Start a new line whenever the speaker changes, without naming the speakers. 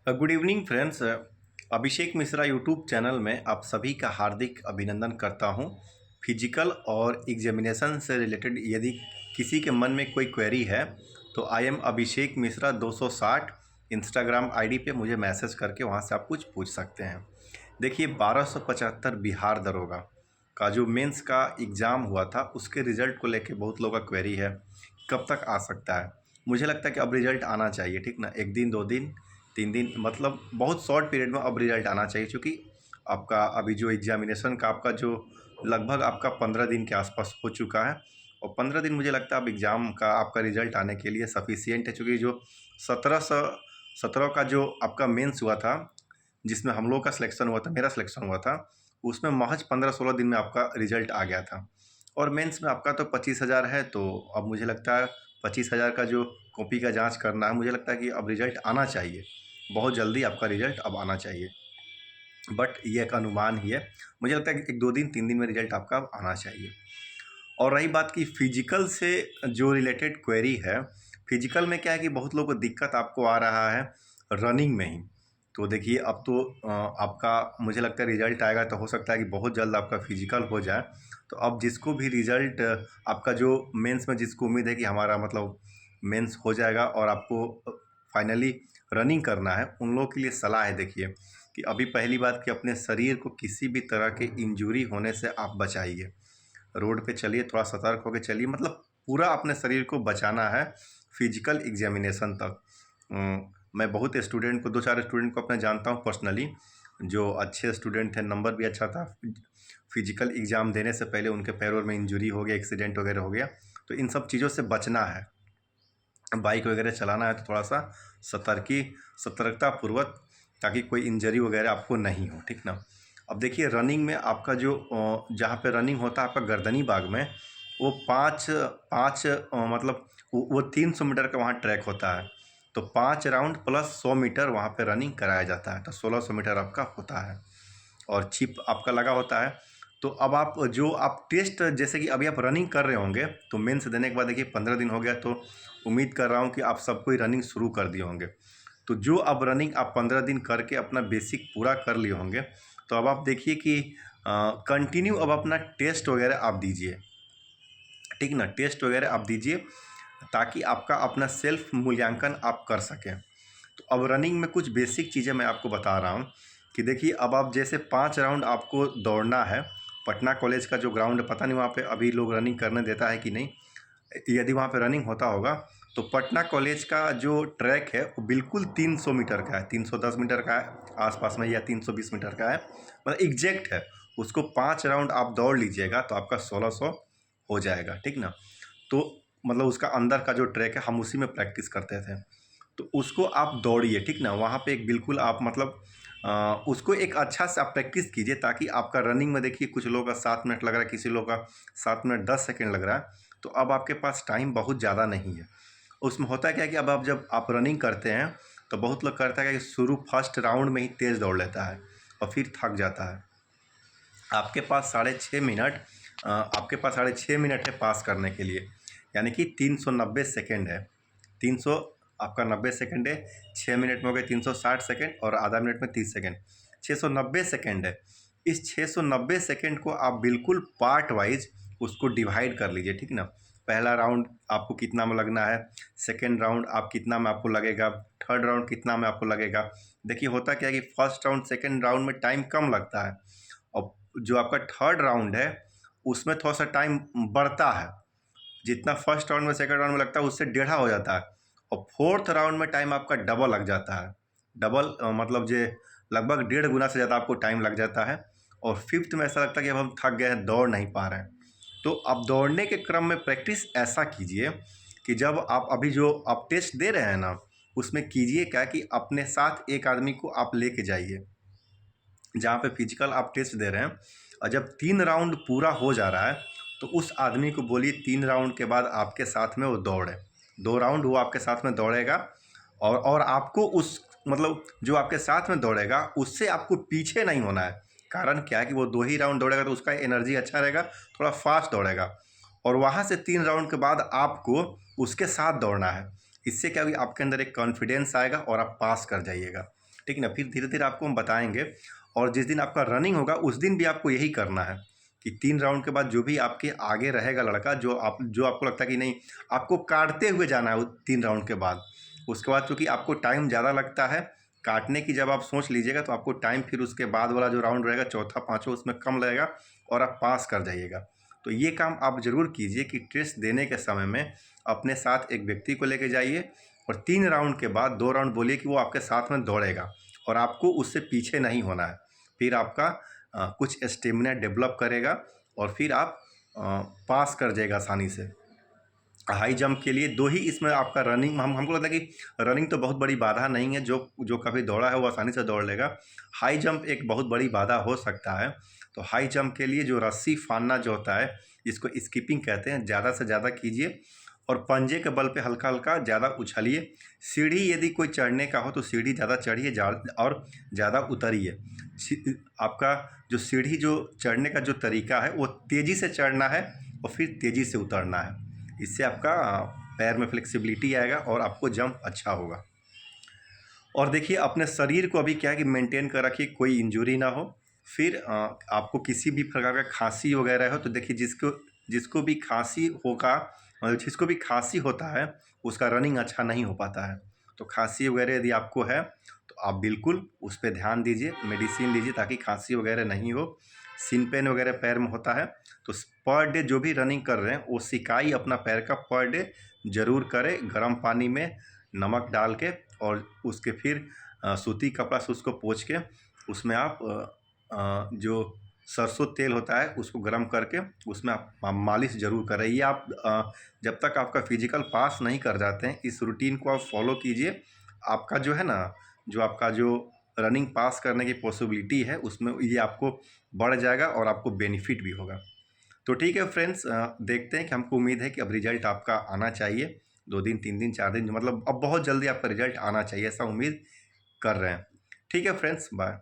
Good evening friends. Abhishek Mishra YouTube channel में आप सभी का हार्दिक अभिनंदन करता हूं। फिजिकल और एग्जामिनेशन से रिलेटेड यदि किसी के मन में कोई क्वेरी है तो I am Abhishek Mishra 260 Instagram ID पे मुझे मैसेज करके वहां से आप कुछ पूछ सकते हैं। देखिए 1275 बिहार दरोगा का जो मेंस का एग्ज़ाम हुआ था उसके रिज़ल्ट को लेके बहुत लोगों का क्वेरी है, कब तक आ सकता है। मुझे लगता है कि अब रिज़ल्ट आना चाहिए, ठीक ना। 1 दिन 2 दिन 3 दिन मतलब बहुत शॉर्ट पीरियड में अब रिज़ल्ट आना चाहिए, क्योंकि आपका अभी जो एग्ज़ामिनेशन का आपका जो लगभग आपका 15 दिन के आसपास हो चुका है। और 15 दिन मुझे लगता है अब एग्ज़ाम का आपका रिज़ल्ट आने के लिए सफिशिएंट है, चूँकि जो 17 का जो आपका मेंस हुआ था, जिसमें हम लोग का सिलेक्शन हुआ था, मेरा सिलेक्शन हुआ था, उसमें महज 15-16 दिन में आपका रिज़ल्ट आ गया था। और मेंस में आपका तो 25,000 है, तो अब मुझे लगता है 25,000 का जो कॉपी का जांच करना है, मुझे लगता है कि अब रिज़ल्ट आना चाहिए। बहुत जल्दी आपका रिज़ल्ट अब आना चाहिए, बट ये एक अनुमान ही है। मुझे लगता है कि 1-2 दिन 3 दिन में रिज़ल्ट आपका अब आना चाहिए। और रही बात की फ़िज़िकल से जो रिलेटेड क्वेरी है, फ़िज़िकल में क्या है कि बहुत लोगों को दिक्कत आपको आ रहा है रनिंग में ही। तो देखिए अब तो आपका मुझे लगता है रिज़ल्ट आएगा तो हो सकता है कि बहुत जल्द आपका फ़िज़िकल हो जाए। तो अब जिसको भी रिज़ल्ट आपका जो मेंस में जिसको उम्मीद है कि हमारा मतलब मेंस हो जाएगा और आपको फाइनली रनिंग करना है, उन लोगों के लिए सलाह है देखिए कि अभी पहली बात कि अपने शरीर को किसी भी तरह के इंजरी होने से आप बचाइए। रोड पे चलिए, थोड़ा सतर्क होकर चलिए, मतलब पूरा अपने शरीर को बचाना है फिजिकल एग्जामिनेशन तक। मैं बहुत स्टूडेंट को 2-4 स्टूडेंट को अपने जानता हूँ पर्सनली, जो अच्छे स्टूडेंट थे, नंबर भी अच्छा था। फिजिकल एग्ज़ाम देने से पहले उनके पैरों में इंजरी हो गया, एक्सीडेंट वगैरह हो गया। तो इन सब चीज़ों से बचना है। बाइक वगैरह चलाना है तो थोड़ा सा सतर्कतापूर्वक, ताकि कोई इंजरी वगैरह आपको नहीं हो, ठीक ना। अब देखिए रनिंग में आपका जो जहाँ पे रनिंग होता है आपका गर्दनी बाग में, वो पाँच पाँच मतलब वो 300 मीटर का वहाँ ट्रैक होता है। तो 5 राउंड प्लस 100 मीटर वहाँ पे रनिंग कराया जाता है, तो 1600 मीटर आपका होता है और चिप आपका लगा होता है। तो अब आप टेस्ट, जैसे कि अभी आप रनिंग कर रहे होंगे, तो मेंस देने के बाद देखिए 15 दिन हो गया, तो उम्मीद कर रहा हूँ कि आप सबको ही रनिंग शुरू कर दिए होंगे। तो जो अब रनिंग आप 15 दिन करके अपना बेसिक पूरा कर लिए होंगे, तो अब आप देखिए कि कंटिन्यू अब अपना टेस्ट वगैरह आप दीजिए, ठीक ना। टेस्ट वगैरह आप दीजिए ताकि आपका अपना सेल्फ मूल्यांकन आप कर सकें। तो अब रनिंग में कुछ बेसिक चीज़ें मैं आपको बता रहा हूँ कि देखिए अब आप जैसे 5 राउंड आपको दौड़ना है। पटना कॉलेज का जो ग्राउंड है, पता नहीं वहाँ पे अभी लोग रनिंग करने देता है कि नहीं, यदि वहाँ पे रनिंग होता होगा तो पटना कॉलेज का जो ट्रैक है वो बिल्कुल 300 मीटर का है, 310 मीटर का है आसपास में, या 320 मीटर का है, मतलब एग्जैक्ट है। उसको 5 राउंड आप दौड़ लीजिएगा तो आपका 1600 हो जाएगा, ठीक ना। तो मतलब उसका अंदर का जो ट्रैक है हम उसी में प्रैक्टिस करते थे, तो उसको आप दौड़िए, ठीक ना। वहाँ पे एक बिल्कुल आप मतलब उसको एक अच्छा से आप प्रैक्टिस कीजिए, ताकि आपका रनिंग में देखिए कुछ लोगों का 7 मिनट लग रहा है, किसी लोग का 7 मिनट 10 सेकेंड लग रहा है। तो अब आपके पास टाइम बहुत ज़्यादा नहीं है। उसमें होता क्या है कि अब आप जब आप रनिंग करते हैं तो बहुत लोग करता है कि शुरू फर्स्ट राउंड में ही तेज़ दौड़ लेता है और फिर थक जाता है। आपके पास 6.5 मिनट आपके पास 6.5 मिनट है पास करने के लिए, यानी कि 390 सेकेंड है। 300 आपका 90 सेकेंड है, 6 मिनट में हो गए 360 सेकेंड और आधा मिनट में 30 सेकेंड, 690 सेकेंड है। इस 690 सेकेंड को आप बिल्कुल पार्ट वाइज उसको डिवाइड कर लीजिए, ठीक ना। पहला राउंड आपको कितना में लगना है, सेकेंड राउंड आप कितना में आपको लगेगा, थर्ड राउंड कितना में आपको लगेगा। देखिए होता क्या है कि फर्स्ट राउंड सेकेंड राउंड में टाइम कम लगता है, और जो आपका थर्ड राउंड है उसमें थोड़ा सा टाइम बढ़ता है। जितना फर्स्ट राउंड में सेकंड राउंड में लगता है उससे डेढ़ा हो जाता है, और फोर्थ राउंड में टाइम आपका डबल लग जाता है। डबल मतलब जे लगभग 1.5 गुना से ज़्यादा आपको टाइम लग जाता है। और फिफ्थ में ऐसा लगता है कि अब हम थक गए हैं, दौड़ नहीं पा रहे हैं। तो अब दौड़ने के क्रम में प्रैक्टिस ऐसा कीजिए कि जब आप अभी जो आप टेस्ट दे रहे हैं ना, उसमें कीजिए क्या कि अपने साथ एक आदमी को आप लेके जाइए जहाँ पे फिजिकल आप टेस्ट दे रहे हैं। और जब 3 राउंड पूरा हो जा रहा है तो उस आदमी को बोलिए 3 राउंड के बाद आपके साथ में वो दौड़े। 2 राउंड वो आपके साथ में दौड़ेगा, और आपको उस मतलब जो आपके साथ में दौड़ेगा उससे आपको पीछे नहीं होना है। कारण क्या है कि वो 2 ही राउंड दौड़ेगा तो उसका एनर्जी अच्छा रहेगा, थोड़ा फास्ट दौड़ेगा, और वहाँ से 3 राउंड के बाद आपको उसके साथ दौड़ना है। इससे क्या होगी, आपके अंदर एक कॉन्फिडेंस आएगा और आप पास कर जाइएगा। ठीक है ना। फिर धीरे धीरे आपको हम बताएंगे। और जिस दिन आपका रनिंग होगा उस दिन भी आपको यही करना है कि 3 राउंड के बाद जो भी आपके आगे रहेगा लड़का, जो आपको लगता है कि नहीं आपको काटते हुए जाना है वो 3 राउंड के बाद, उसके बाद चूँकि आपको टाइम ज़्यादा लगता है काटने की, जब आप सोच लीजिएगा तो आपको टाइम फिर उसके बाद वाला जो राउंड रहेगा चौथा पाँचवा उसमें कम लगेगा और आप पास कर जाइएगा। तो ये काम आप ज़रूर कीजिए कि टेस्ट देने के समय में अपने साथ एक व्यक्ति को लेके जाइए और 3 राउंड के बाद 2 राउंड बोलिए कि वो आपके साथ में दौड़ेगा और आपको उससे पीछे नहीं होना है। फिर आपका कुछ स्टेमिना डेवलप करेगा और फिर आप पास कर जाएगा आसानी से। हाई जंप के लिए 2 ही इसमें आपका रनिंग, हमको लगता है कि रनिंग तो बहुत बड़ी बाधा नहीं है, जो कभी दौड़ा है वो आसानी से दौड़ लेगा। हाई जंप एक बहुत बड़ी बाधा हो सकता है। तो हाई जंप के लिए जो रस्सी फानना जो होता है जिसको स्किपिंग कहते हैं, ज़्यादा से ज़्यादा कीजिए और पंजे के बल पे हल्का हल्का ज़्यादा उछलिए। सीढ़ी यदि कोई चढ़ने का हो तो सीढ़ी ज़्यादा चढ़िए और ज़्यादा उतरिए। आपका जो सीढ़ी जो चढ़ने का जो तरीका है वो तेज़ी से चढ़ना है और फिर तेज़ी से उतरना है। इससे आपका पैर में फ्लेक्सिबिलिटी आएगा और आपको जंप अच्छा होगा। और देखिए अपने शरीर को अभी क्या है कि मेंटेन कर रखिए, कोई इंजरी ना हो। फिर आपको किसी भी प्रकार का खांसी वगैरह हो तो देखिए जिसको भी खांसी होगा, मतलब जिसको भी खांसी होता है उसका रनिंग अच्छा नहीं हो पाता है। तो खांसी वगैरह यदि आपको है तो आप बिल्कुल उस पर ध्यान दीजिए, मेडिसिन लीजिए ताकि खांसी वगैरह नहीं हो। सिन पेन वगैरह पैर में होता है तो पर डे जो भी रनिंग कर रहे हैं वो सिकाई अपना पैर का पर डे ज़रूर करें गर्म पानी में नमक डाल के, और उसके फिर सूती कपड़ा से उसको पोंछ के उसमें आप जो सरसों तेल होता है उसको गर्म करके उसमें आप मालिश ज़रूर करें। ये आप जब तक आपका फिजिकल पास नहीं कर जाते हैं इस रूटीन को आप फॉलो कीजिए। आपका जो है ना, जो आपका जो रनिंग पास करने की पॉसिबिलिटी है उसमें ये आपको बढ़ जाएगा और आपको बेनिफिट भी होगा। तो ठीक है फ्रेंड्स, देखते हैं कि हमको उम्मीद है कि अब रिजल्ट आपका आना चाहिए 2 दिन 3 दिन 4 दिन, मतलब अब बहुत जल्दी आपका रिजल्ट आना चाहिए ऐसा उम्मीद कर रहे हैं। ठीक है फ्रेंड्स, बाय।